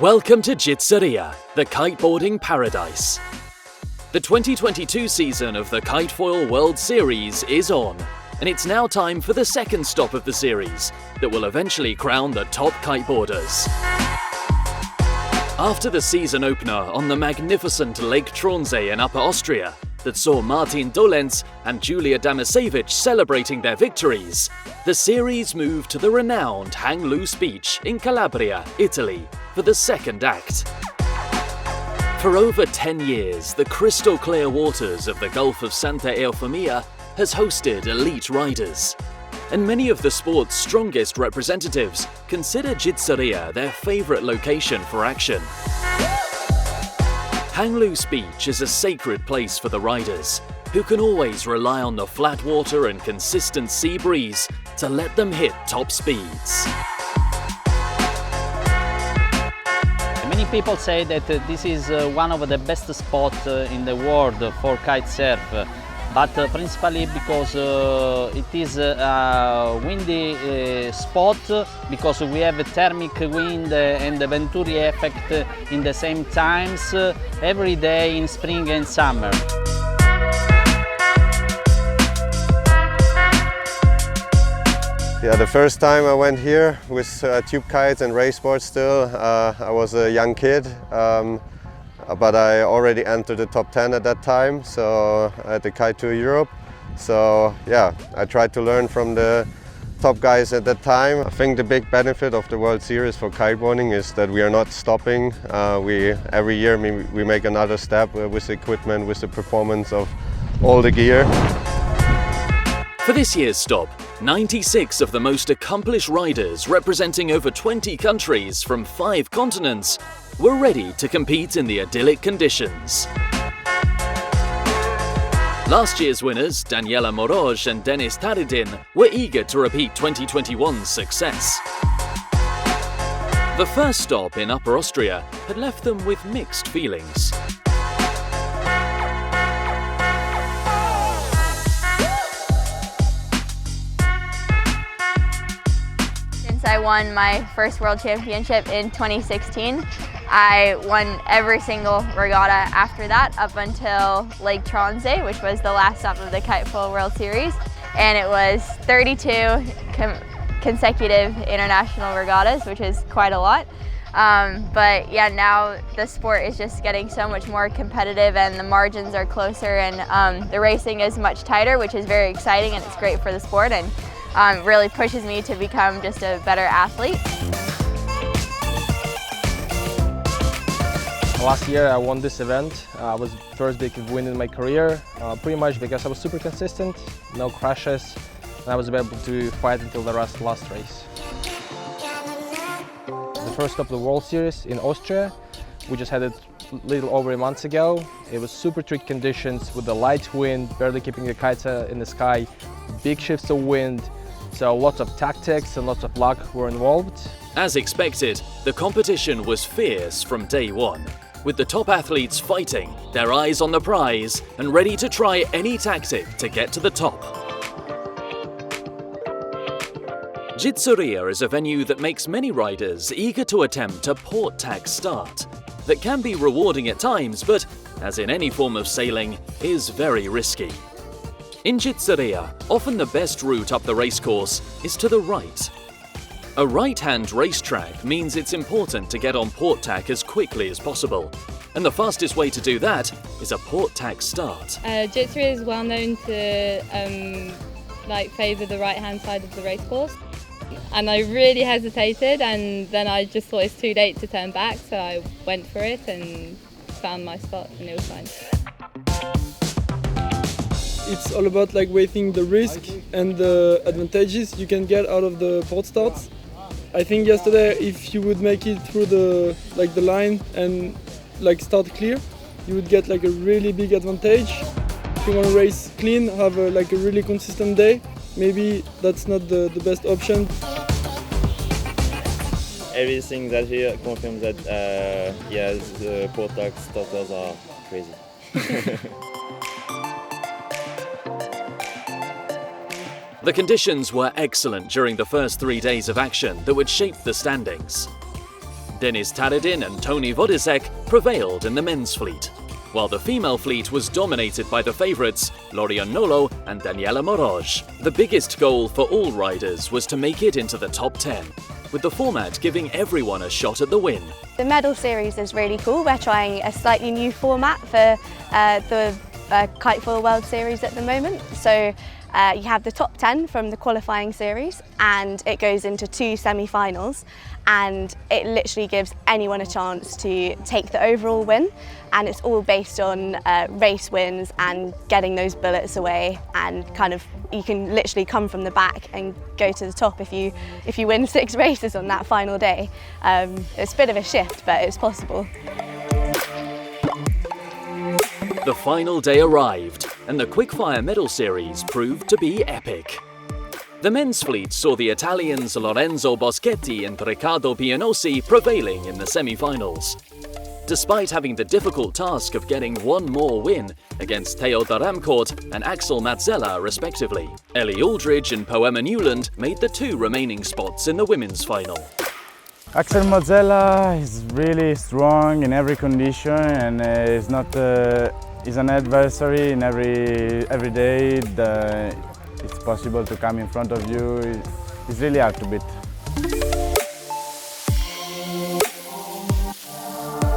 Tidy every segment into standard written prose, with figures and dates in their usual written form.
Welcome to Gizzeria, the kiteboarding paradise. The 2022 season of the Kitefoil World Series is on, and it's now time for the second stop of the series that will eventually crown the top kiteboarders. After the season opener on the magnificent Lake Tronsay in Upper Austria that saw Martin Dolenz and Julia Damasevich celebrating their victories, the series moved to the renowned Hang Loose Beach in Calabria, Italy, for the second act. For over 10 years, the crystal clear waters of the Gulf of Santa Eufemia has hosted elite riders. And many of the sport's strongest representatives consider Gizzeria their favourite location for action. Hang Loose Beach is a sacred place for the riders, who can always rely on the flat water and consistent sea breeze to let them hit top speeds. Many people say that this is one of the best spots in the world for kitesurf, but principally because it is a windy spot, because we have a thermic wind and the Venturi effect in the same times every day in spring and summer. Yeah, the first time I went here with tube kites and race boards still, I was a young kid, but I already entered the top 10 at that time, so at the Kite Tour Europe. So yeah, I tried to learn from the top guys at that time. I think the big benefit of the World Series for kiteboarding is that we are not stopping. Every year we make another step with the equipment, with the performance of all the gear. For this year's stop, 96 of the most accomplished riders representing over 20 countries from 5 continents were ready to compete in the idyllic conditions. Last year's winners, Daniela Moroj and Denis Taridin, were eager to repeat 2021's success. The first stop in Upper Austria had left them with mixed feelings. I won my first World Championship in 2016. I won every single regatta after that up until Lake Tronsay, which was the last stop of the Kitefoil World Series. And it was 32 consecutive international regattas, which is quite a lot. But yeah, now the sport is just getting so much more competitive and the margins are closer and the racing is much tighter, which is very exciting and it's great for the sport and really pushes me to become just a better athlete. Last year I won this event. I was the first big win in my career, pretty much because I was super consistent, no crashes, and I was able to fight until the last race. The first stop of the World Series in Austria, we just had it a little over a month ago. It was super tricky conditions with the light wind, barely keeping the kites in the sky, big shifts of wind, so lots of tactics and lots of luck were involved. As expected, the competition was fierce from day one, with the top athletes fighting, their eyes on the prize and ready to try any tactic to get to the top. Gizzeria is a venue that makes many riders eager to attempt a port tack start that can be rewarding at times, but, as in any form of sailing, is very risky. In Gizzeria, often the best route up the racecourse is to the right. A right-hand racetrack means it's important to get on port tack as quickly as possible, and the fastest way to do that is a port tack start. Gizzeria is well known to favour the right-hand side of the racecourse, and I really hesitated, and then I just thought it's too late to turn back, so I went for it and found my spot, and it was fine. It's all about weighing the risk and the advantages you can get out of the port starts. I think yesterday, if you would make it through the line and start clear, you would get a really big advantage. If you want to race clean, have a really consistent day, maybe that's not the best option. Everything that here confirms that the port tack starters are crazy. The conditions were excellent during the first 3 days of action that would shape the standings. Denis Taradin and Tony Vodisek prevailed in the men's fleet, while the female fleet was dominated by the favourites Lorian Nolo and Daniela Moroj. The biggest goal for all riders was to make it into the top 10, with the format giving everyone a shot at the win. The medal series is really cool. We're trying a slightly new format for the Kitefoil World Series at the moment. So you have the top 10 from the qualifying series, and it goes into 2 semi-finals, and it literally gives anyone a chance to take the overall win, and it's all based on race wins and getting those bullets away, and kind of you can literally come from the back and go to the top if you win 6 races on that final day. It's a bit of a shift, but it's possible. The final day arrived, and the quickfire medal series proved to be epic. The men's fleet saw the Italians Lorenzo Boschetti and Riccardo Pianosi prevailing in the semi-finals. Despite having the difficult task of getting one more win against Theo Daramcourt and Axel Mazzella respectively, Ellie Aldridge and Poema Newland made the 2 remaining spots in the women's final. Axel Mazzella is really strong in every condition, and is an adversary in every day. It's possible to come in front of you. It's really hard to beat.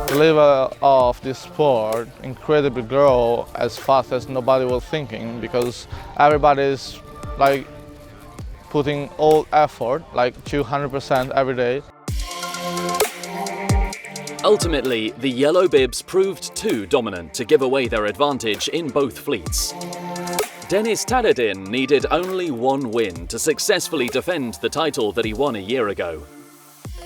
The level of this sport incredibly grow as fast as nobody was thinking, because everybody is like putting all effort, like 200% every day. Ultimately, the yellow bibs proved too dominant to give away their advantage in both fleets. Denis Taradin needed only 1 win to successfully defend the title that he won a year ago.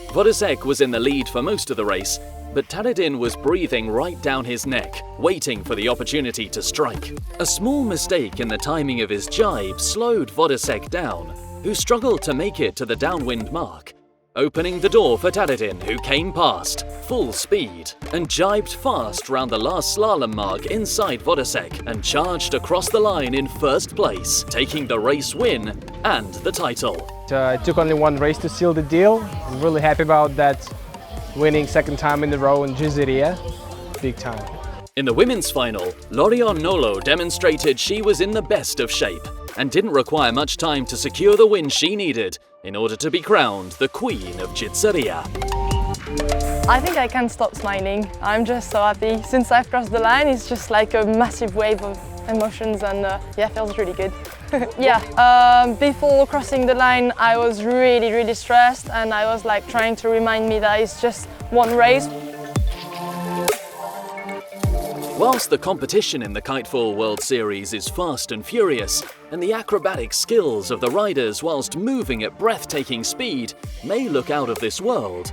Vodisek was in the lead for most of the race, but Taradin was breathing right down his neck, waiting for the opportunity to strike. A small mistake in the timing of his jibe slowed Vodisek down, who struggled to make it to the downwind mark, opening the door for Taradin, who came past, full speed, and jibed fast round the last slalom mark inside Vodisek and charged across the line in first place, taking the race win and the title. It took only 1 race to seal the deal. I'm really happy about that, winning 2nd time in a row in Gizzeria. Big time. In the women's final, Lorian Nolo demonstrated she was in the best of shape and didn't require much time to secure the win she needed in order to be crowned the Queen of Gizzeria. I think I can't stop smiling. I'm just so happy. Since I've crossed the line, it's just like a massive wave of emotions, and yeah, it feels really good. Yeah, before crossing the line, I was really stressed, and I was like trying to remind me that it's just 1 race. Whilst the competition in the Kitefoil World Series is fast and furious, and the acrobatic skills of the riders whilst moving at breathtaking speed may look out of this world,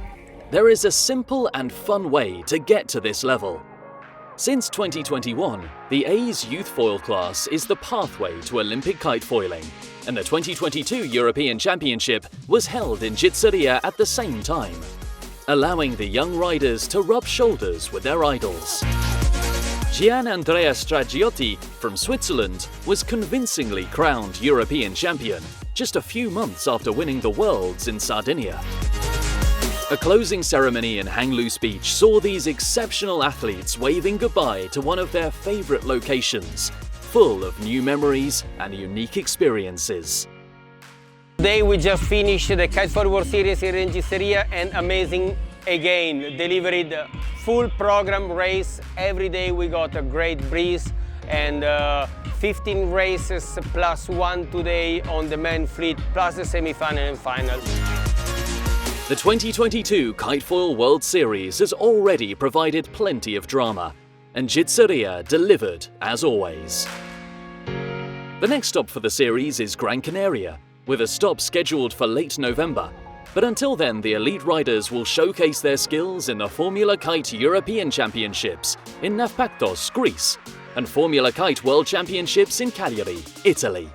there is a simple and fun way to get to this level. Since 2021, the A's youth foil class is the pathway to Olympic kitefoiling, and the 2022 European Championship was held in Gizzeria at the same time, allowing the young riders to rub shoulders with their idols. Gian Andrea Stragiotti from Switzerland was convincingly crowned European champion just a few months after winning the Worlds in Sardinia. A closing ceremony in Hang Loose Beach saw these exceptional athletes waving goodbye to one of their favourite locations, full of new memories and unique experiences. Today we just finished the Kitefoil World Series here in Gizzeria, and amazing again, delivered full program race. Every day we got a great breeze, and 15 races plus 1 today on the main fleet, plus the semi-final and final. The 2022 Kitefoil World Series has already provided plenty of drama, and Gizzeria delivered as always. The next stop for the series is Gran Canaria, with a stop scheduled for late November. But until then, the elite riders will showcase their skills in the Formula Kite European Championships in Nafpaktos, Greece, and Formula Kite World Championships in Cagliari, Italy.